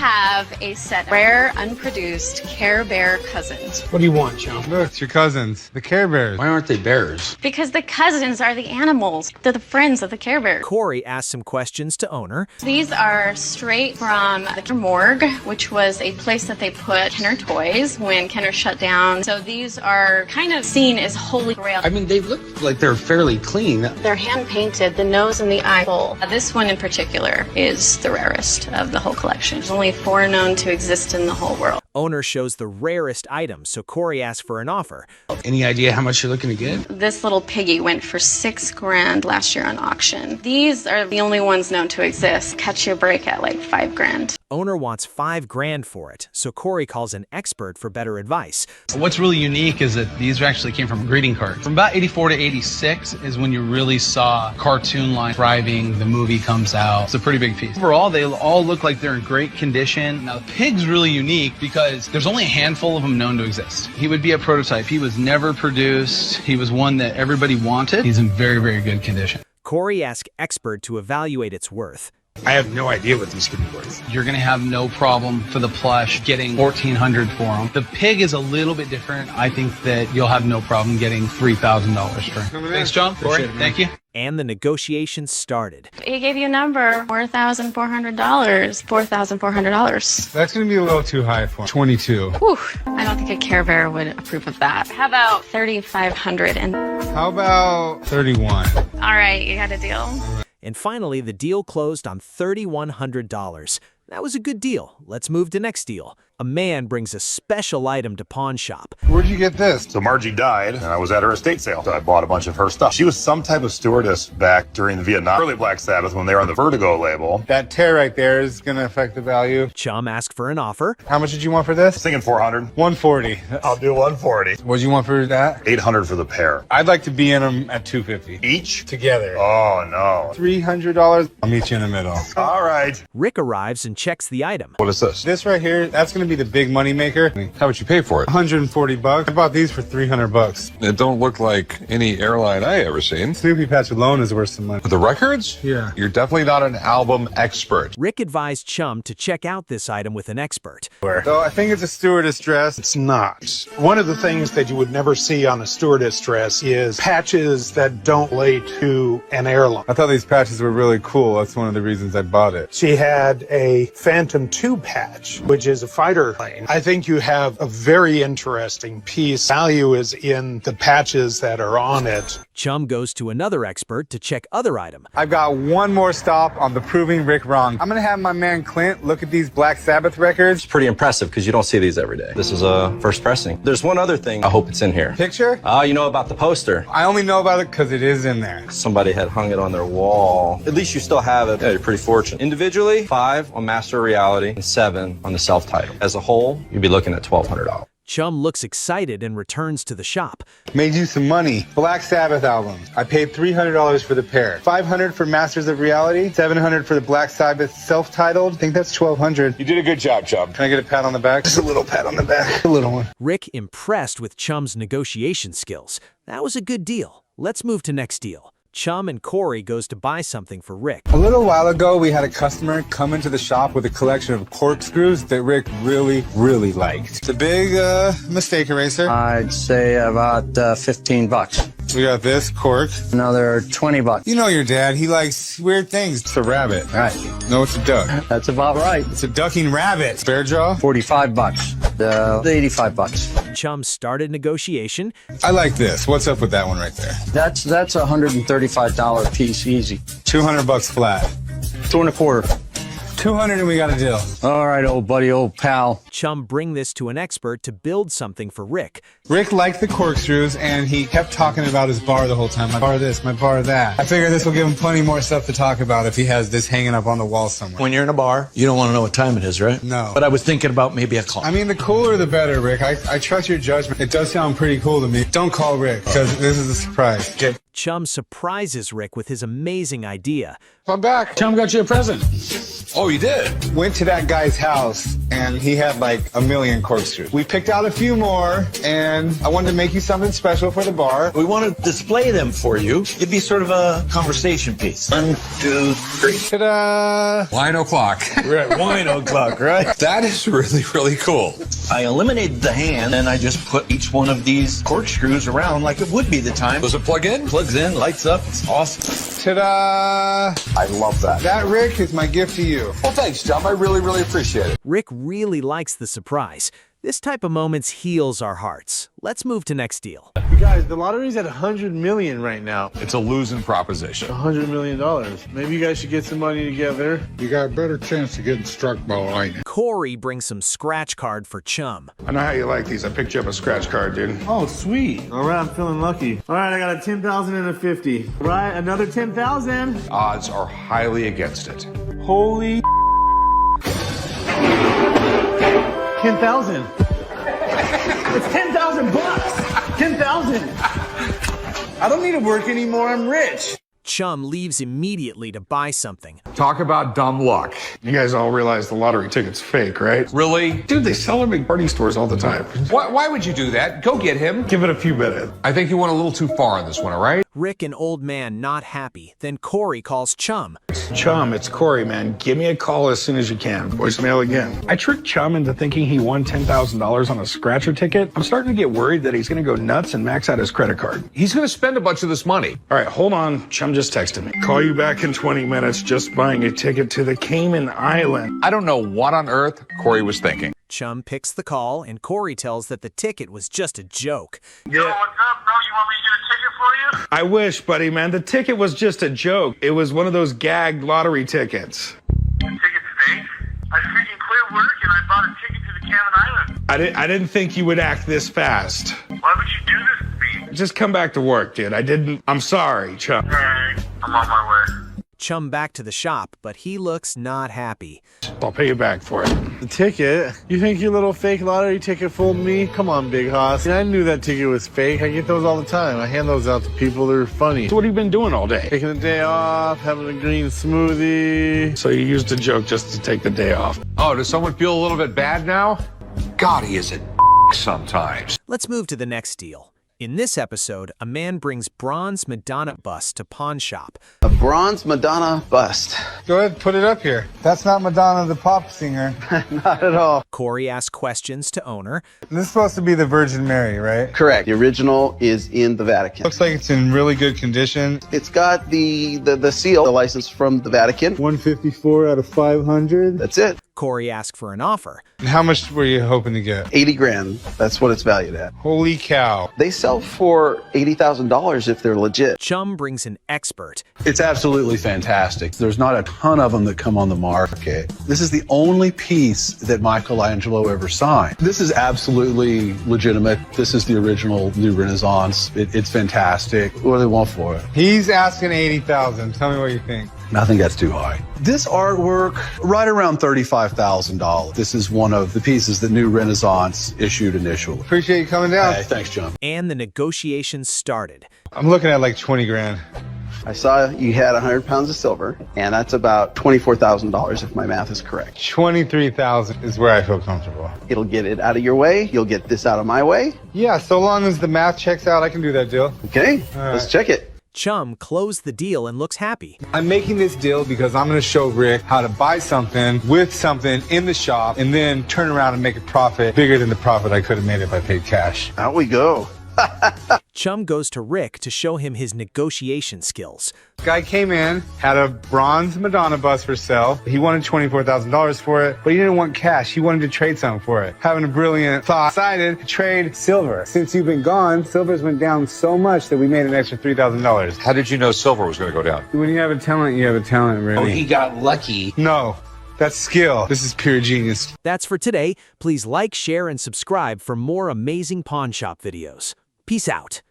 have a set of rare, unproduced Care Bear cousins. What do you want, Chum? Look, it's your cousins, the Care Bears. Why aren't they bears? Because the cousins are the animals. They're the friends of the Care Bear. Corey asked some questions to owner. These are straight from the morgue, which was a place that they put Kenner toys when Kenner shut down. So these are kind of seen as holy grail. I mean, they look like they're fairly clean. They're hand-painted, the nose and the eye full. This one in particular is the rarest of the whole collection. There's only 4 known to exist in the whole world. Owner shows the rarest items, so Corey asked for an offer. Any idea how much you're looking to get? This little piggy went for $6 grand last year on auction. These are the only ones known to exist. Catch you a break at like $5 grand. Owner wants $5 grand for it, so Corey calls an expert for better advice. What's really unique is that these actually came from greeting cards. From about 84 to 86 is when you really saw cartoon line thriving, the movie comes out. It's a pretty big piece. Overall, they all look like they're in great condition. Now, the pig's really unique because there's only a handful of them known to exist. He would be a prototype. He was never produced. He was one that everybody wanted. He's in very, very good condition. Corey asked expert to evaluate its worth. I have no idea what these could be worth. You're going to have no problem for the plush getting $1,400 for them. The pig is a little bit different. I think that you'll have no problem getting $3,000 for him. Thanks, John. Corey, thank you. And the negotiations started. He gave you a number, $4,400. $4,400. That's going to be a little too high for 22. Whew, I don't think a Care Bear would approve of that. How about $3,500? And How about 31? all right, you got a deal. And finally, the deal closed on $3,100. That was a good deal. Let's move to next deal. A man brings a special item to pawn shop. Where'd you get this? So Margie died, and I was at her estate sale. So I bought a bunch of her stuff. She was some type of stewardess back during the Vietnam, early Black Sabbath when they were on the Vertigo label. That tear right there is going to affect the value. Chum asked for an offer. How much did you want for this? Thinking 400. 140. I'll do 140. What did you want for that? 800 for the pair. I'd like to be in them at 250 Each? together. Oh, no. $300. I'll meet you in the middle. All right. Rick arrives and checks the item. What is this? This right here, that's going to be the big money maker. How much you pay for it? $140. I bought these for $300. It don't look like any airline I ever seen. Snoopy patch alone is worth some money. The records? Yeah. You're definitely not an album expert. Rick advised Chum to check out this item with an expert. So I think it's a stewardess dress. It's not. One of the things that you would never see on a stewardess dress is patches that don't relate to an airline. I thought these patches were really cool. That's one of the reasons I bought it. She had a Phantom 2 patch, which is a fighter plane. I think you have a very interesting piece. Value is in the patches that are on it. Chum goes to another expert to check other item. I've got one more stop on the proving Rick wrong. I'm going to have my man Clint look at these Black Sabbath records. It's pretty impressive because you don't see these every day. This is a first pressing. There's one other thing. I hope it's in here. Picture? You know about the poster. I only know about it because it is in there. Somebody had hung it on their wall. At least you still have it. Yeah, you're pretty fortunate. Individually, 5 on Master of Reality and 7 on the self-title. As a whole, you'd be looking at $1,200. Chum looks excited and returns to the shop. Made you some money. Black Sabbath album. I paid $300 for the pair. $500 for Masters of Reality. $700 for the Black Sabbath self-titled. I think that's $1,200. You did a good job, Chum. Can I get a pat on the back? Just a little pat on the back. A little one. Rick impressed with Chum's negotiation skills. That was a good deal. Let's move to next deal. Chum and Corey goes to buy something for Rick. A little while ago, we had a customer come into the shop with a collection of corkscrews that Rick really, really liked. It's a big mistake eraser. I'd say about 15 bucks. We got this cork. Another 20 bucks. You know your dad. He likes weird things. It's a rabbit. Right. No, it's a duck. That's about right. It's a ducking rabbit. Bear jaw. 45 bucks. 85 bucks. Chum started negotiation. I like this. What's up with that one right there? That's a $135 piece easy. 200 bucks flat. 2 1/4. 200 and we got a deal. All right, old buddy, old pal. Chum bring this to an expert to build something for Rick. Rick liked the corkscrews and he kept talking about his bar the whole time. My bar this, my bar that. I figure this will give him plenty more stuff to talk about if he has this hanging up on the wall somewhere. When you're in a bar, you don't want to know what time it is, right? No. But I was thinking about maybe a clock. I mean, the cooler the better, Rick. I trust your judgment. It does sound pretty cool to me. Don't call Rick because this is a surprise. Okay. Chum surprises Rick with his amazing idea. I'm back. Chum got you a present. Oh, you did? Went to that guy's house and he had like a million corkscrews. We picked out a few more, and I wanted to make you something special for the bar. We want to display them for you. It'd be sort of a conversation piece. 1, 2, 3. Ta-da! Wine o'clock. Right, wine o'clock, right? That is really, really cool. I eliminated the hand, and I just put each one of these corkscrews around like it would be the time. Does it plug in? Plugs in, lights up. It's awesome. Ta-da! I love that. That, Rick, is my gift to you. Well, thanks, Chum. I really, really appreciate it. Rick really likes the surprise. This type of moments heals our hearts. Let's move to next deal. You guys, the lottery's at 100 million right now. It's a losing proposition. $100 million. Maybe you guys should get some money together. You got a better chance of getting struck by lightning. Corey brings some scratch card for Chum. I know how you like these. I picked you up a scratch card, dude. Oh, sweet. All right, I'm feeling lucky. All right, I got a 10,000 and a 50. All right, another 10,000. Odds are highly against it. Holy 10,000. It's 10,000 bucks. 10,000. I don't need to work anymore. I'm rich. Chum leaves immediately to buy something. Talk about dumb luck. You guys all realize the lottery ticket's fake, right? Really? Dude, they sell them in party stores all the time. Why would you do that? Go get him. Give it a few minutes. I think you went a little too far on this one, all right? Rick and Old Man not happy. Then Corey calls Chum. Chum, it's Corey, man. Give me a call as soon as you can. Voicemail again. I tricked Chum into thinking he won $10,000 on a scratcher ticket. I'm starting to get worried that he's going to go nuts and max out his credit card. He's going to spend a bunch of this money. All right, hold on. Chum just texted me. Call you back in 20 minutes. Just buying a ticket to the Cayman Island. I don't know what on earth Corey was thinking. Chum picks the call, and Corey tells that the ticket was just a joke. Yo, what's up, bro? You want me to get a ticket for you? I wish, buddy, man. The ticket was just a joke. It was one of those gagged lottery tickets. The ticket's fake? I freaking quit work and I bought a ticket to the Cayman Island. I didn't think you would act this fast. Why would you do this to me? Just come back to work, dude. I'm sorry, Chum. Alright, I'm on my way. Chum back to the shop, but he looks not happy. I'll pay you back for it. The ticket? You think your little fake lottery ticket fooled me? Come on, Big Hoss. I knew that ticket was fake. I get those all the time. I hand those out to people. They're funny. So what have you been doing all day? Taking the day off, having a green smoothie. So you used a joke just to take the day off. Oh, does someone feel a little bit bad now? God, he is a sometimes. Let's move to the next deal. In this episode, a man brings bronze Madonna bust to pawn shop. A bronze Madonna bust. Go ahead, put it up here. That's not Madonna the pop singer. Not at all. Corey asks questions to owner. This is supposed to be the Virgin Mary, right? Correct. The original is in the Vatican. Looks like it's in really good condition. It's got the seal, the license from the Vatican. 154 out of 500. That's it. Corey asks for an offer. How much were you hoping to get? 80 grand. That's what it's valued at. Holy cow. They sell for $80,000 if they're legit. Chum brings an expert. It's absolutely fantastic. There's not a ton of them that come on the market. This is the only piece that Michelangelo ever signed. This is absolutely legitimate. This is the original New Renaissance. It's fantastic. What do they want for it? He's asking 80,000. Tell me what you think. I think that's too high. This artwork, right around $35,000. This is one of the pieces that New Renaissance issued initially. Appreciate you coming down. Hey, thanks, Chum. And the negotiations started. I'm looking at like 20 grand. I saw you had 100 pounds of silver, and that's about $24,000 if my math is correct. 23,000 is where I feel comfortable. It'll get it out of your way. You'll get this out of my way. Yeah, so long as the math checks out, I can do that deal. Okay, let's check it. Chum closed the deal and looks happy. I'm making this deal because I'm going to show Rick how to buy something with something in the shop and then turn around and make a profit bigger than the profit I could have made if I paid cash. Out we go. Chum goes to Rick to show him his negotiation skills. Guy came in, had a bronze Madonna bust for sale. He wanted $24,000 for it, but he didn't want cash. He wanted to trade something for it. Having a brilliant thought, decided to trade silver. Since you've been gone, silver's went down so much that we made an extra $3,000. How did you know silver was going to go down? When you have a talent, you have a talent, really. Oh, he got lucky. No. That's skill. This is pure genius. That's for today. Please like, share, and subscribe for more amazing pawn shop videos. Peace out.